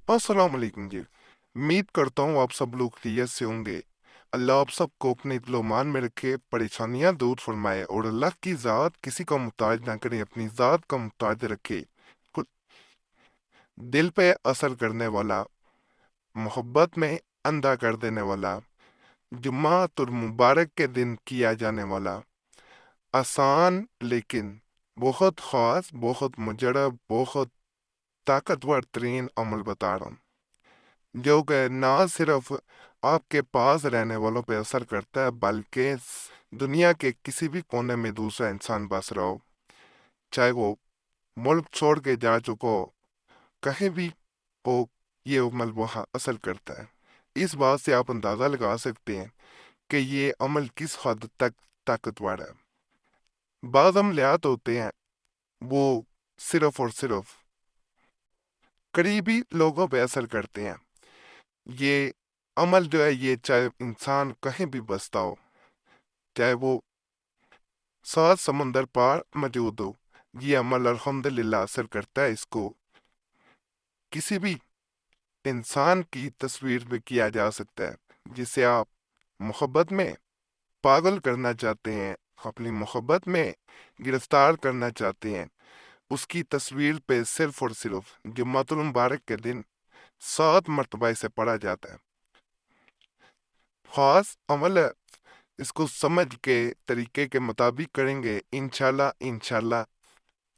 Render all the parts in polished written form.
अस्सलाम वालेकुम जी। उम्मीद करता हूँ आप सब लोग खैरियत से होंगे। अल्लाह आप सबको अपने दिलो-ईमान में रखे, परेशानियां दूर फरमाए और अल्लाह की ज़ात किसी का मुहताज ना करे, अपनी ज़ात का मुहताज रखे। खुद दिल पे असर करने वाला, मोहब्बत में अंधा कर देने वाला, जुम्मातुल मुबारक के दिन किया जाने वाला, आसान लेकिन बहुत ख़ास, बहुत मुजरब, बहुत ताकतवर तरीन अमल बता रहा हूँ, जो कि ना सिर्फ आपके पास रहने वालों पे असर करता है बल्कि दुनिया के किसी भी कोने में दूसरा इंसान बस रहा हो, चाहे वो मुल्क छोड़ के जा चुका हो, कहीं भी हो, ये अमल वहाँ असर करता है। इस बात से आप अंदाज़ा लगा सकते हैं कि ये अमल किस हद तक ताकतवर है। बाद अमलियात होते हैं वो सिर्फ और सिर्फ करीबी लोगों पे असर करते हैं। ये अमल जो है ये चाहे इंसान कहीं भी बसता हो, चाहे वो 7 समंदर पार मौजूद हो, ये अमल अल्हम्दुलिल्लाह असर करता है। इसको किसी भी इंसान की तस्वीर में किया जा सकता है, जिसे आप मोहब्बत में पागल करना चाहते हैं, अपनी मोहब्बत में गिरफ्तार करना चाहते हैं। उसकी तस्वीर पे सिर्फ और सिर्फ जुम्मतुल मुबारक के दिन 7 मरतबा इसे पढ़ा जाता है। खास अमल है, इसको समझ के तरीके के मुताबिक करेंगे, इंशाल्लाह इंशाल्लाह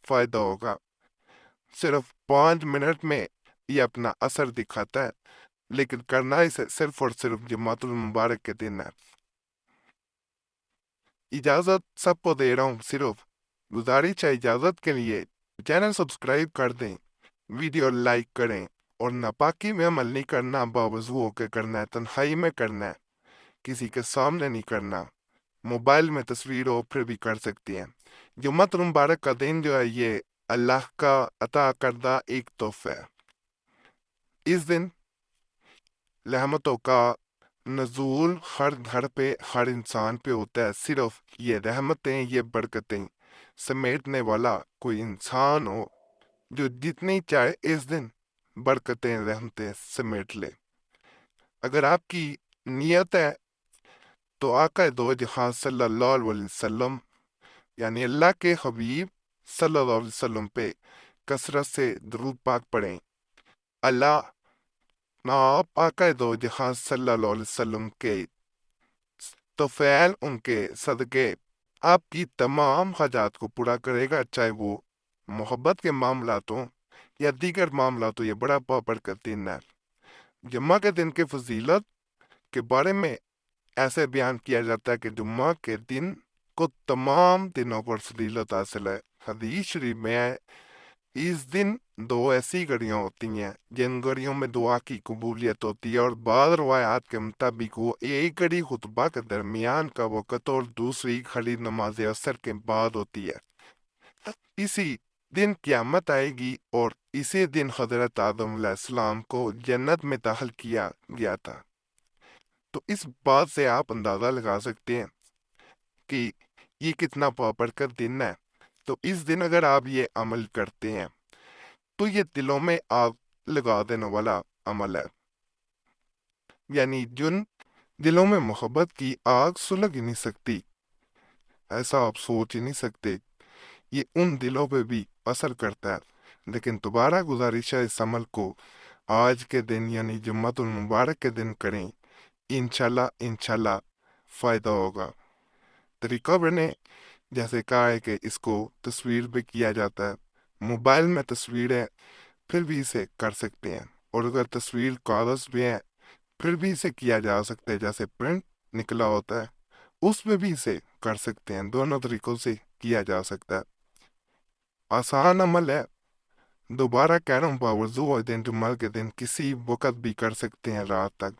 फायदा होगा। सिर्फ 5 मिनट में ये अपना असर दिखाता है, लेकिन करना इसे सिर्फ और सिर्फ जुम्मतुल मुबारक के दिन है। इजाजत सबको दे रहा हूँ, सिर्फ गुजारिश है इजाजत के लिए चैनल सब्सक्राइब कर दें, वीडियो लाइक करें और नापाकी में अमल नहीं करना, बावजू होकर करना है, तन्हाई में करना है, किसी के सामने नहीं करना। मोबाइल में तस्वीर हो फिर भी कर सकती हैं। जुम्मतुल मुबारक का दिन जो है ये अल्लाह का अता करदा एक तोहफा है। इस दिन रहमतों का नज़ूल हर घर पे, हर इंसान पे होता है। सिर्फ ये रहमतें, ये बरकतें समेटने वाला कोई इंसान हो जो जितनी चाहे इस दिन बरकतें, रहमतें समेट ले। अगर आपकी नीयत है तो आका दो जहां सल्लल्लाहु अलैहि वसल्लम यानी अल्लाह के हबीब सल्लल्लाहु अलैहि वसल्लम पे कसरत से दरूद पाक पढ़ें। अल्लाह ना आप आका दो जहां सल्लल्लाहु अलैहि वसल्लम के तोफैल, उनके सदके आपकी तमाम हाजात को पूरा करेगा, चाहे वो मोहब्बत के मामलात हों या दीगर मामलात हो। ये बड़ा बाबरकत दिन है। जुम्मा के दिन की फजीलत के बारे में ऐसे बयान किया जाता है कि जुम्मा के दिन को तमाम दिनों पर फजीलत हासिल है। हदीस शरीफ में है, इस दिन दो ऐसी घड़ियां होती हैं जिन घड़ियों में दुआ की कबूलियत होती है, और बाद रवायात के मुताबिक वो एक घड़ी खुतबा के दरमियान का वक़्त और दूसरी घड़ी नमाज असर के बाद होती है। इसी दिन क़यामत आएगी और इसी दिन हजरत आदम अलैहिस्सलाम को जन्नत में दाखिल किया गया था। तो इस बात से आप अंदाज़ा लगा सकते हैं कि ये कितना बाबरकत दिन है। तो इस दिन अगर आप ये अमल करते हैं तो ये दिलों में आग लगा देने वाला अमल है। यानी जिन दिलों में मोहब्बत की आग सुलग ही नहीं सकती, ऐसा आप सोच ही नहीं सकते, ये उन दिलों पे भी असर करता है। लेकिन दोबारा गुजारिश है, इस अमल को आज के दिन यानी जुम्मतुल मुबारक के दिन करें, इंशाल्लाह इंशाल्लाह फ़ायदा होगा। तरीका मैंने जैसे कहा है कि इसको तस्वीर पे किया जाता है, मोबाइल में तस्वीर है फिर भी इसे कर सकते हैं, और अगर तस्वीर कागज़ पे है फिर भी इसे किया जा सकता है, जैसे प्रिंट निकला होता है उसमें भी इसे कर सकते हैं। दोनों तरीकों से किया जा सकता है, आसान अमल है। दोबारा कह रहा हूँ, बावजूद दिन जुम्मा के दिन किसी वक़्त भी कर सकते हैं, रात तक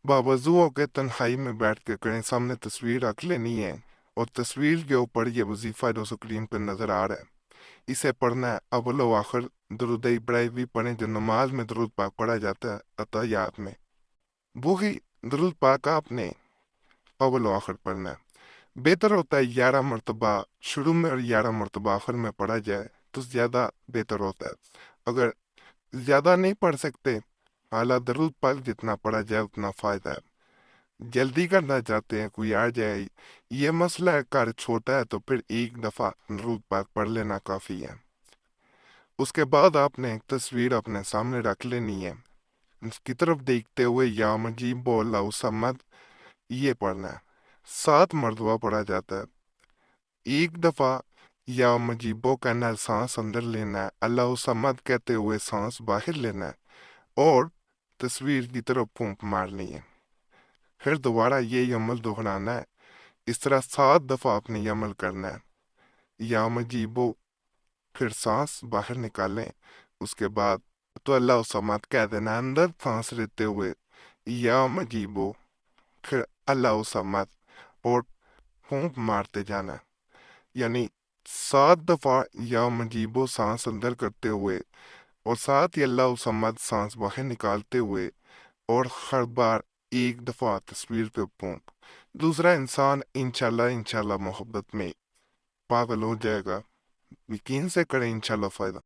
बावजूद के तन्हाई में बैठ के करें, सामने तस्वीर रख लेनी है और तस्वीर के ऊपर ये वजीफ़ा जो स्क्रीन पर नज़र आ रहा है इसे पढ़ना है। अव्वल व आखिर दुरूद इब्राहिम भी पढ़ें, जो नमाज में दुरूद पाक पढ़ा जाता है अताहियात में, वही दुरूद पाक आपने अव्वल व आखिर पढ़ना है। बेहतर होता है 11 मरतबा शुरू में और 11 मरतबा आखिर में पढ़ा जाए तो ज़्यादा बेहतर होता है। अगर ज्यादा नहीं पढ़ सकते, आला दरूद पाक जितना पढ़ा जाए उतना फायदा है। जल्दी करना चाहते हैं, कोई आ जाए, ये मसला है, कार्य छोटा है, तो फिर एक दफा दरूद पाक पढ़ लेना काफी है। उसके बाद आपने एक तस्वीर अपने सामने रख लेनी है, उसकी तरफ देखते हुए या मजीब बोला उसम्मद ये पढ़ना है। 7 मरतबा पढ़ा जाता है। एक दफा या मजीबो कहना है, सांस अंदर लेना है, अल्लाह समद कहते हुए सांस बाहर लेना है और तस्वीर की तरफ फूंक मारनी है। फिर दोबारा ये अमल दोहराना है। इस तरह 7 दफा आपने ये अमल करना है। या मजीबो, फिर सांस बाहर निकालें। उसके बाद तो अल्लाह समद कह देना अंदर सांस लेते हुए, या मजीबो, फिर अल्लाह समद और फूंक मारते जाना है। यानी 7 दफा या मजीबो सांस अंदर करते हुए और साथ ही अल्लाह समद सांस बाहर निकालते हुए और हर बार एक दफा तस्वीर पे फूंक। दूसरा इंसान इंशाल्लाह इंशाल्लाह मोहब्बत में पागल हो जाएगा। यकीन से करें, इंशाल्लाह फायदा